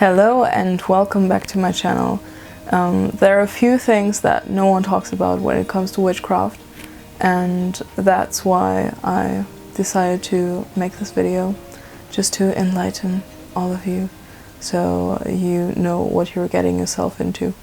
Hello and welcome back to my channel. There are a few things that no one talks about when it comes to witchcraft, and that's why I decided to make this video, just to enlighten all of you so you know what you're getting yourself into.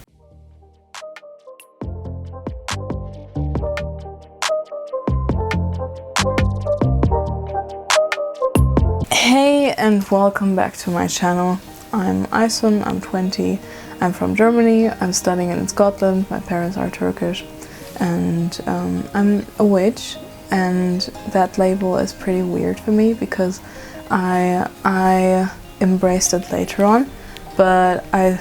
Hey and welcome back to my channel. I'm Aysun, I'm 20, I'm from Germany, I'm studying in Scotland, my parents are Turkish, and I'm a witch, and that label is pretty weird for me because I embraced it later on, but I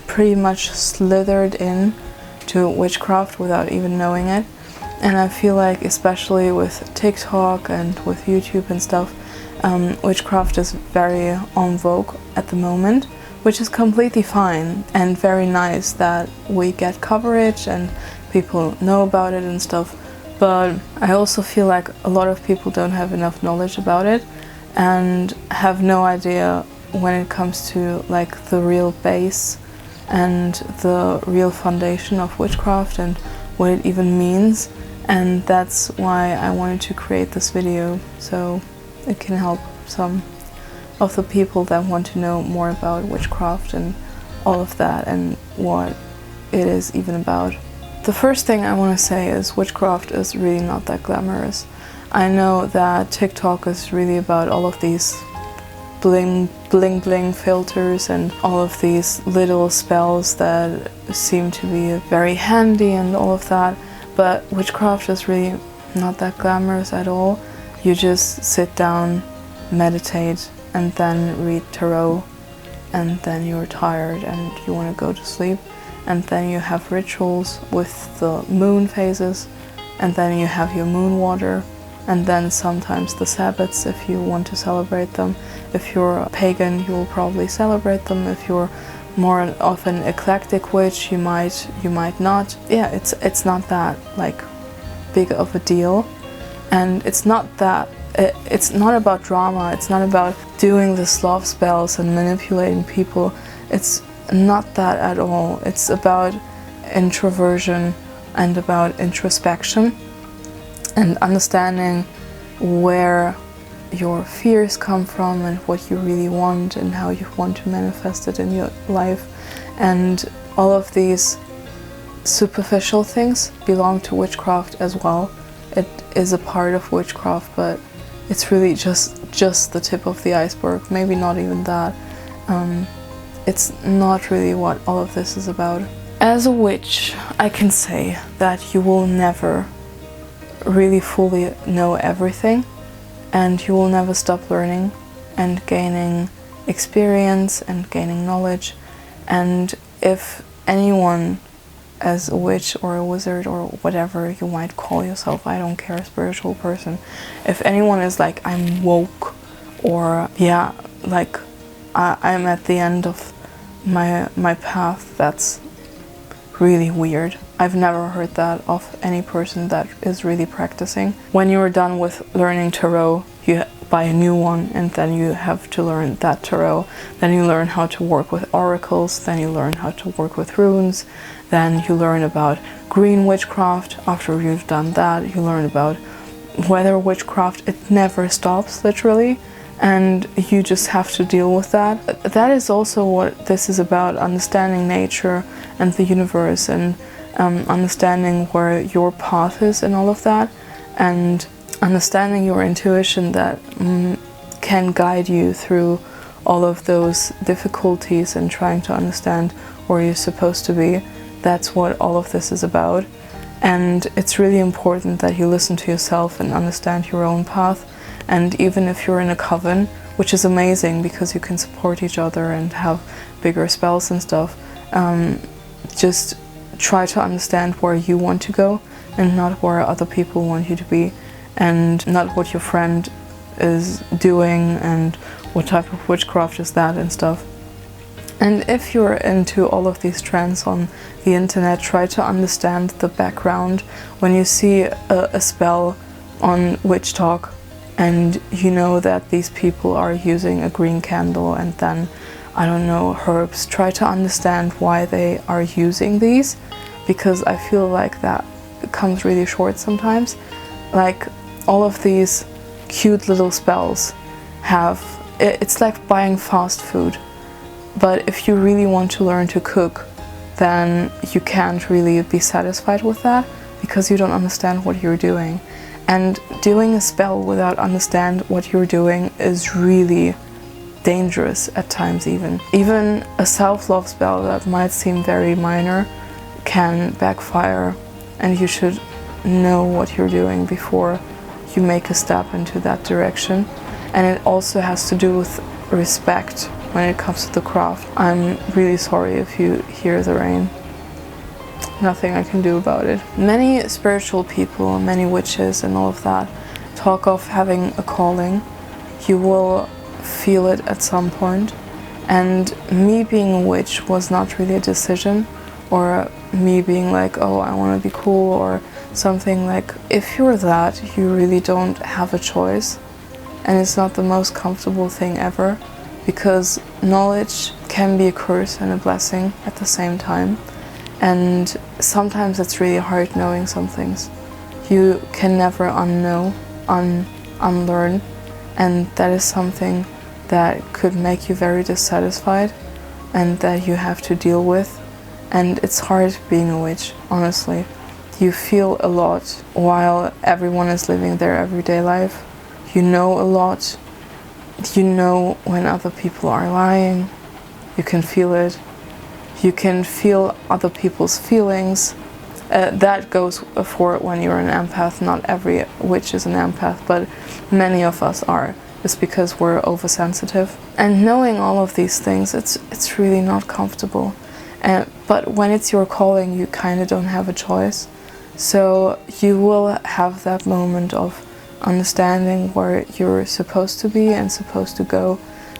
pretty much slithered in to witchcraft without even knowing it. And I feel like, especially with TikTok and with YouTube and stuff, witchcraft is very en vogue at the moment, which is completely fine and very nice that we get coverage and people know about it and stuff. But I also feel like a lot of people don't have enough knowledge about it and have no idea when it comes to like the real base and the real foundation of witchcraft and what it even means. And that's why I wanted to create this video, so it can help some of the people that want to know more about witchcraft and all of that and what it is even about. The first thing I want to say is witchcraft is really not that glamorous. I know that TikTok is really about all of these bling bling filters and all of these little spells that seem to be very handy and all of that, but witchcraft is really not that glamorous at all. You just sit down, meditate, and then read tarot, and then you're tired and you want to go to sleep, and then you have rituals with the moon phases, and then you have your moon water, and then sometimes the Sabbats if you want to celebrate them. If you're a pagan, you will probably celebrate them. If you're more of an eclectic witch, you might not. Yeah, it's not that like big of a deal. And it's not that, it's not about drama, it's not about doing the love spells and manipulating people. It's not that at all. It's about introversion and about introspection and understanding where your fears come from and what you really want and how you want to manifest it in your life. And all of these superficial things belong to witchcraft as well. It is a part of witchcraft, but it's really just the tip of the iceberg, maybe not even that. It's not really what all of this is about. As a witch, I can say that you will never really fully know everything, and you will never stop learning and gaining experience and gaining knowledge. And if anyone, as a witch or a wizard or whatever you might call yourself, I don't care, a spiritual person, if anyone is like, I'm woke, or yeah, like I'm at the end of my path, that's really weird. I've never heard that of any person that is really practicing. When you're done with learning tarot, you buy a new one, and then you have to learn that tarot. Then you learn how to work with oracles, then you learn how to work with runes, then you learn about green witchcraft. After you've done that, you learn about weather witchcraft. It never stops, literally, and you just have to deal with that. That is also what this is about, understanding nature and the universe, and understanding where your path is and all of that, and understanding your intuition that can guide you through all of those difficulties and trying to understand where you're supposed to be. That's what all of this is about. And it's really important that you listen to yourself and understand your own path. And even if you're in a coven, which is amazing because you can support each other and have bigger spells and stuff, just try to understand where you want to go and not where other people want you to be, and not what your friend is doing and what type of witchcraft is that and stuff. And if you're into all of these trends on the internet, try to understand the background. When you see a spell on Witch Talk and you know that these people are using a green candle and then I don't know, herbs. Try to understand why they are using these, because I feel like that comes really short sometimes. Like all of these cute little spells it's like buying fast food. But if you really want to learn to cook, then you can't really be satisfied with that because you don't understand what you're doing. And doing a spell without understand what you're doing is really dangerous at times even. Even a self-love spell that might seem very minor can backfire, and you should know what you're doing before you make a step into that direction. And it also has to do with respect when it comes to the craft. I'm really sorry if you hear the rain. Nothing I can do about it. Many spiritual people, many witches and all of that talk of having a calling. You will feel it at some point. And me being a witch was not really a decision, or me being like, oh, I want to be cool or something. Like, if you're that, you really don't have a choice. And it's not the most comfortable thing ever, because knowledge can be a curse and a blessing at the same time. And sometimes it's really hard knowing some things. You can never unlearn, and that is something that could make you very dissatisfied and that you have to deal with. And it's hard being a witch, honestly. You feel a lot while everyone is living their everyday life. You know a lot. You know when other people are lying. You can feel it. You can feel other people's feelings. That goes for when you're an empath. Not every witch is an empath, but many of us are. It's because we're oversensitive. And knowing all of these things, it's really not comfortable. But when it's your calling, you kind of don't have a choice. So you will have that moment of understanding where you're supposed to be and supposed to go,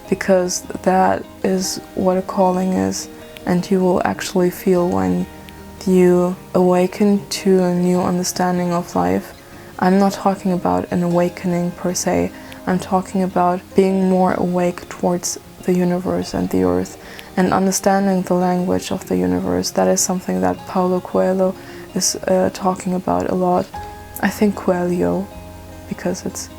because that is what a calling is. And you will actually feel when you awaken to a new understanding of life. I'm not talking about an awakening per se. I'm talking about being more awake towards the universe and the earth and understanding the language of the universe. That is something that Paulo Coelho is talking about a lot. I think Coelho, because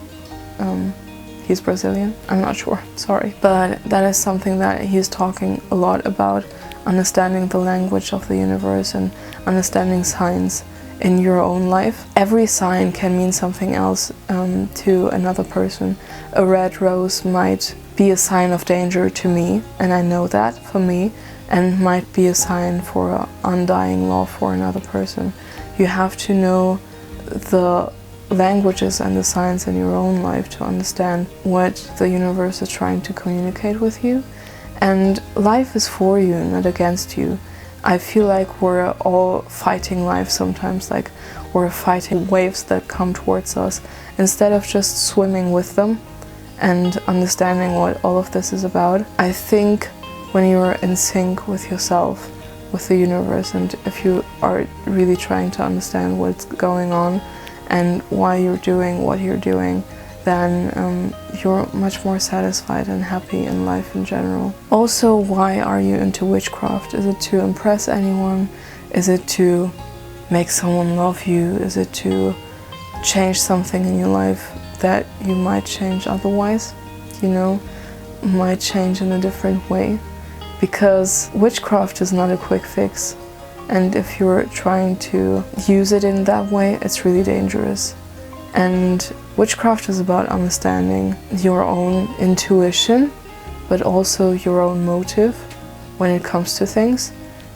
he's Brazilian. I'm not sure, sorry. But that is something that he's talking a lot about, understanding the language of the universe and understanding signs in your own life. Every sign can mean something else to another person. A red rose might be a sign of danger to me, and I know that for me, and might be a sign for undying love for another person. You have to know the languages and the signs in your own life to understand what the universe is trying to communicate with you. And life is for you, not against you. I feel like we're all fighting life sometimes, like we're fighting waves that come towards us, instead of just swimming with them and understanding what all of this is about. I think when you're in sync with yourself, with the universe, and if you are really trying to understand what's going on and why you're doing what you're doing, then you're much more satisfied and happy in life in general. Also, why are you into witchcraft? Is it to impress anyone? Is it to make someone love you? Is it to change something in your life that you might change otherwise? You know, might change in a different way? Because witchcraft is not a quick fix. And if you're trying to use it in that way, it's really dangerous. And witchcraft is about understanding your own intuition, but also your own motive when it comes to things,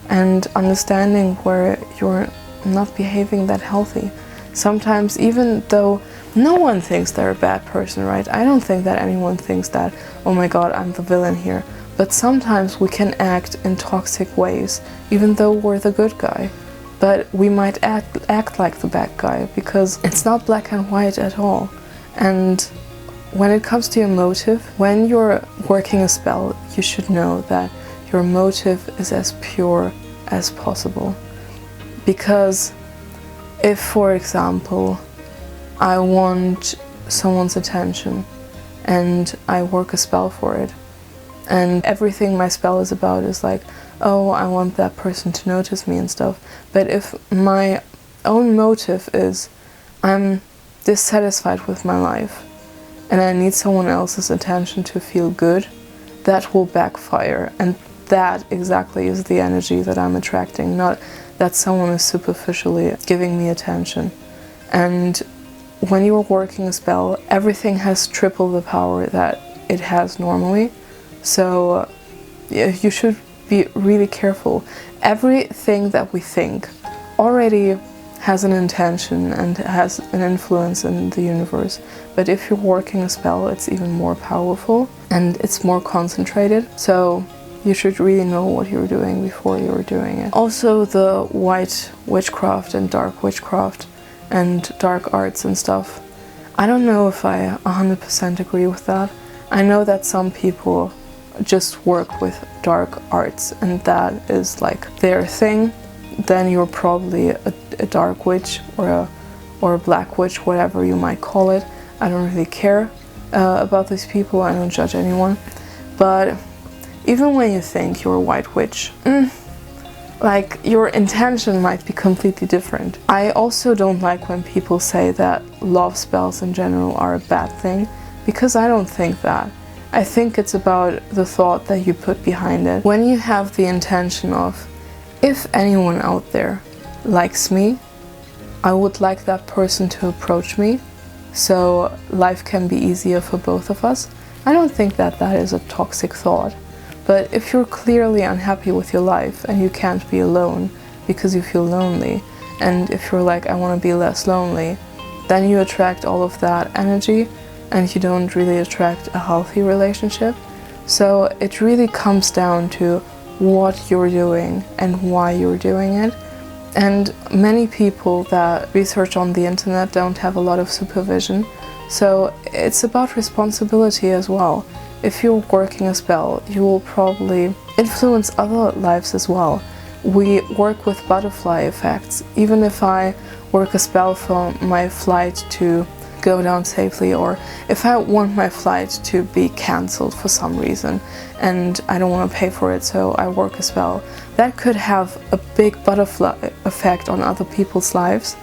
and understanding where you're not behaving that healthy. Sometimes, even though no one thinks they're a bad person, right? I don't think that anyone thinks that, oh my god, I'm the villain here. But sometimes we can act in toxic ways, even though we're the good guy. But we might act like the bad guy, because it's not black and white at all. And when it comes to your motive, when you're working a spell, you should know that your motive is as pure as possible. Because if, for example, I want someone's attention and I work a spell for it, And everything my spell is about is like, oh, I want that person to notice me and stuff. But if my own motive is I'm dissatisfied with my life and I need someone else's attention to feel good, that will backfire. And that exactly is the energy that I'm attracting, not that someone is superficially giving me attention. And when you're working a spell, everything has triple the power that it has normally. So you should be really careful. Everything that we think already has an intention and has an influence in the universe. But if you're working a spell, it's even more powerful and it's more concentrated. So you should really know what you're doing before you're doing it. Also, the white witchcraft and dark witchcraft and dark arts and stuff, I don't know if I 100% agree with that. I know that some people just work with dark arts and that is like their thing. Then you're probably a dark witch or a black witch, whatever you might call it. I don't really care about these people. I don't judge anyone. But even when you think you're a white witch, like your intention might be completely different. I also don't like when people say that love spells in general are a bad thing, because I don't think that. I think it's about the thought that you put behind it. When you have the intention of, if anyone out there likes me, I would like that person to approach me so life can be easier for both of us. I don't think that that is a toxic thought. But if you're clearly unhappy with your life and you can't be alone because you feel lonely, and if you're like, I want to be less lonely, then you attract all of that energy and you don't really attract a healthy relationship. So it really comes down to what you're doing and why you're doing it. And many people that research on the internet don't have a lot of supervision. So it's about responsibility as well. If you're working a spell, you will probably influence other lives as well. We work with butterfly effects. Even if I work a spell for my flight to go down safely, or if I want my flight to be cancelled for some reason and I don't want to pay for it, so I work a spell, that could have a big butterfly effect on other people's lives.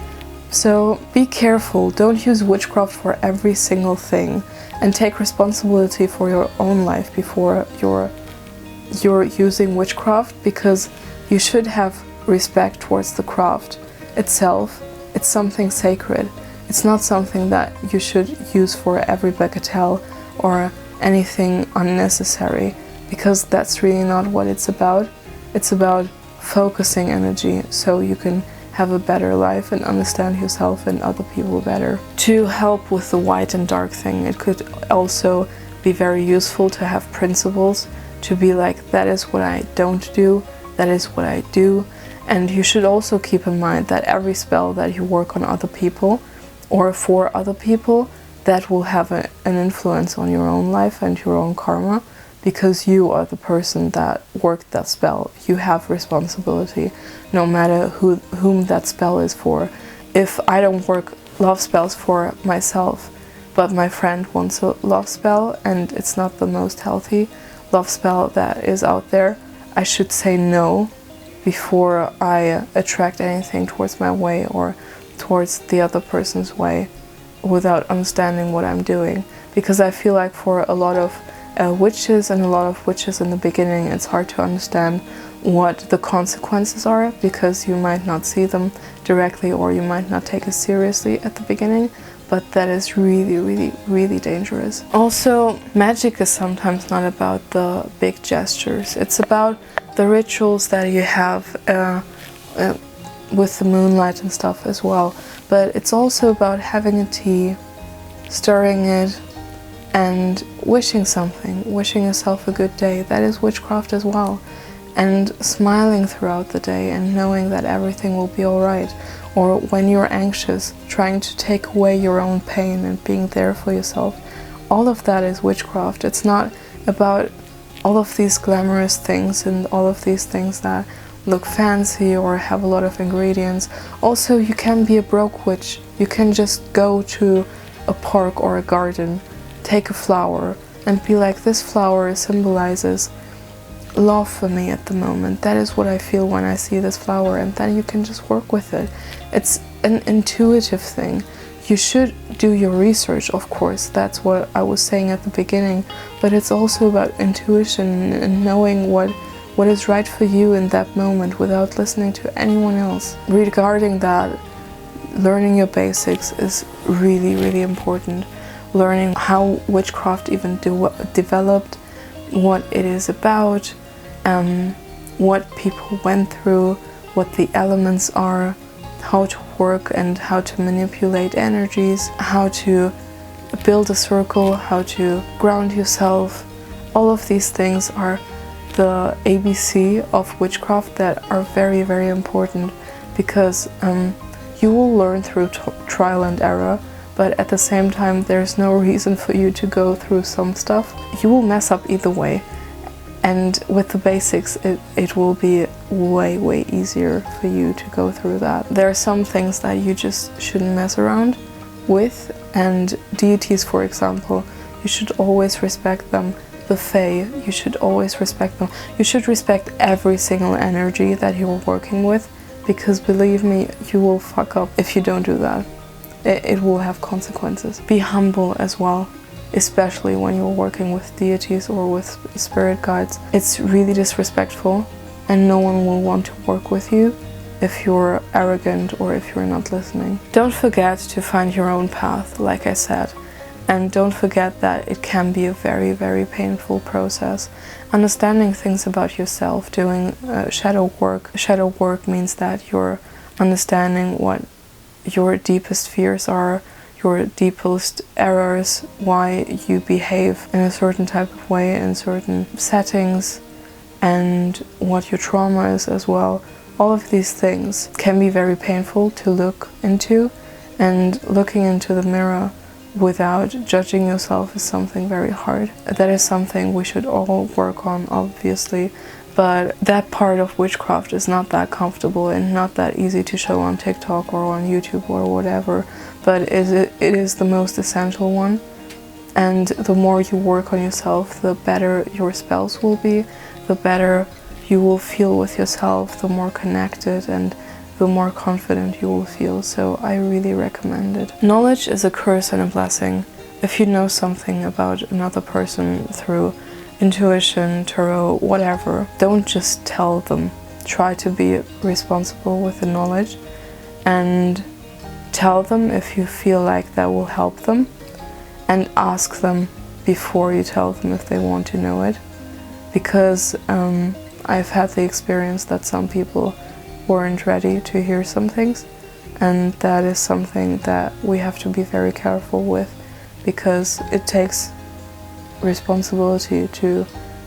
So be careful, don't use witchcraft for every single thing, and take responsibility for your own life before you're using witchcraft, because you should have respect towards the craft itself. It's something sacred. It's not something that you should use for every bagatelle or anything unnecessary, because that's really not what it's about. It's about focusing energy so you can have a better life and understand yourself and other people better. To help with the white and dark thing, it could also be very useful to have principles, to be like, that is what I don't do, that is what I do. And you should also keep in mind that every spell that you work on other people or for other people, that will have an influence on your own life and your own karma, because you are the person that worked that spell. You have responsibility, no matter whom that spell is for. If I don't work love spells for myself, but my friend wants a love spell and it's not the most healthy love spell that is out there, I should say no before I attract anything towards my way or towards the other person's way without understanding what I'm doing. Because I feel like for a lot of witches in the beginning, it's hard to understand what the consequences are, because you might not see them directly or you might not take it seriously at the beginning, but that is really, really, really dangerous. Also, magic is sometimes not about the big gestures. It's about the rituals that you have with the moonlight and stuff as well. But it's also about having a tea, stirring it, and wishing something, wishing yourself a good day. That is witchcraft as well. And smiling throughout the day and knowing that everything will be alright. Or when you're anxious, trying to take away your own pain and being there for yourself. All of that is witchcraft. It's not about all of these glamorous things and all of these things that look fancy or have a lot of ingredients. Also, you can be a broke witch. You can just go to a park or a garden, take a flower, and be like, this flower symbolizes love for me at the moment. That is what I feel when I see this flower, and then you can just work with it. It's an intuitive thing. You should do your research, of course, that's what I was saying at the beginning, but it's also about intuition and knowing what is right for you in that moment without listening to anyone else. Regarding that, learning your basics is really, really important. Learning how witchcraft even developed, what it is about, what people went through, what the elements are, how to work and how to manipulate energies, how to build a circle, how to ground yourself. All of these things are the ABC of witchcraft that are very, very important, because you will learn through trial and error, but at the same time there's no reason for you to go through some stuff. You will mess up either way, and with the basics it will be way, way easier for you to go through that. There are some things that you just shouldn't mess around with, and deities, for example, you should always respect them. The Fae, you should always respect them. You should respect every single energy that you're working with, because believe me, you will fuck up if you don't do that. It will have consequences. Be humble as well, especially when you're working with deities or with spirit guides. It's really disrespectful, and no one will want to work with you if you're arrogant or if you're not listening. Don't forget to find your own path, like I said. And don't forget that it can be a very, very painful process. Understanding things about yourself, doing shadow work. Shadow work means that you're understanding what your deepest fears are, your deepest errors, why you behave in a certain type of way in certain settings, and what your trauma is as well. All of these things can be very painful to look into, and looking into the mirror without judging yourself is something very hard. That is something we should all work on, obviously, but that part of witchcraft is not that comfortable and not that easy to show on TikTok or on YouTube or whatever, but it is the most essential one. And the more you work on yourself, the better your spells will be, the better you will feel with yourself, the more connected and the more confident you will feel. So I really recommend it. Knowledge is a curse and a blessing. If you know something about another person through intuition, tarot, whatever, don't just tell them. Try to be responsible with the knowledge and tell them if you feel like that will help them, and ask them before you tell them if they want to know it, because I've had the experience that some people weren't ready to hear some things, and that is something that we have to be very careful with, because it takes responsibility to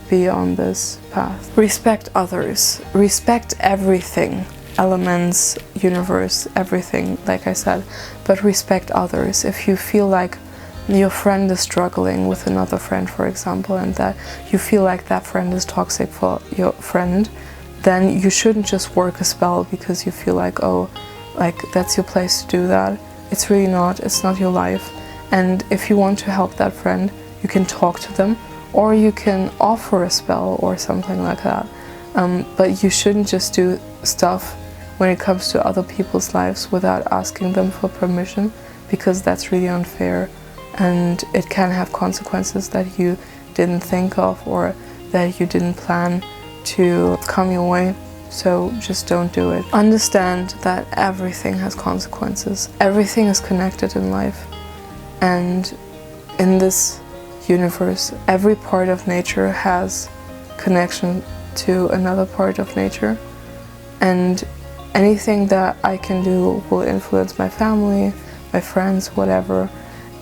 be on this path. Respect others, respect everything, elements, universe, everything, like I said, but respect others. If you feel like your friend is struggling with another friend, for example, and that you feel like that friend is toxic for your friend, then you shouldn't just work a spell because you feel like, oh, like that's your place to do that. It's really not. It's not your life. And if you want to help that friend, you can talk to them, or you can offer a spell or something like that. But you shouldn't just do stuff when it comes to other people's lives without asking them for permission, because that's really unfair, and it can have consequences that you didn't think of or that you didn't plan to come your way. So just don't do it. Understand that everything has consequences. Everything is connected in life, and in this universe, every part of nature has connection to another part of nature, and anything that I can do will influence my family, my friends, whatever.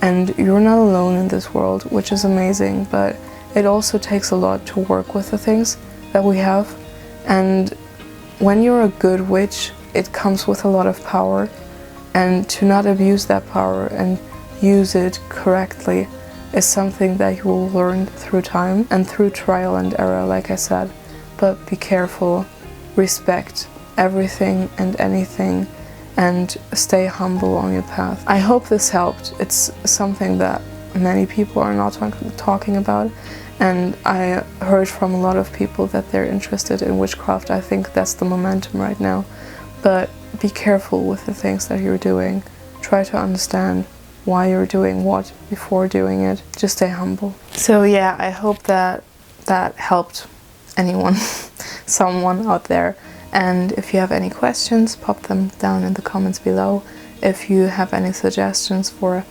And you're not alone in this world, which is amazing, but it also takes a lot to work with the things that we have. And when you're a good witch, it comes with a lot of power, and to not abuse that power and use it correctly is something that you will learn through time and through trial and error, like I said. But be careful, respect everything and anything, and stay humble on your path. I hope this helped. It's something that many people are not talking about. And I heard from a lot of people that they're interested in witchcraft. I think that's the momentum right now. But be careful with the things that you're doing. Try to understand why you're doing what before doing it. Just stay humble. So yeah, I hope that helped anyone, someone out there. And if you have any questions, pop them down in the comments below. If you have any suggestions for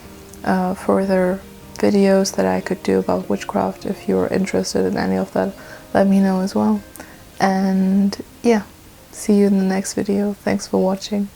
further videos that I could do about witchcraft, if you're interested in any of that, let me know as well. And yeah, see you in the next video. Thanks for watching.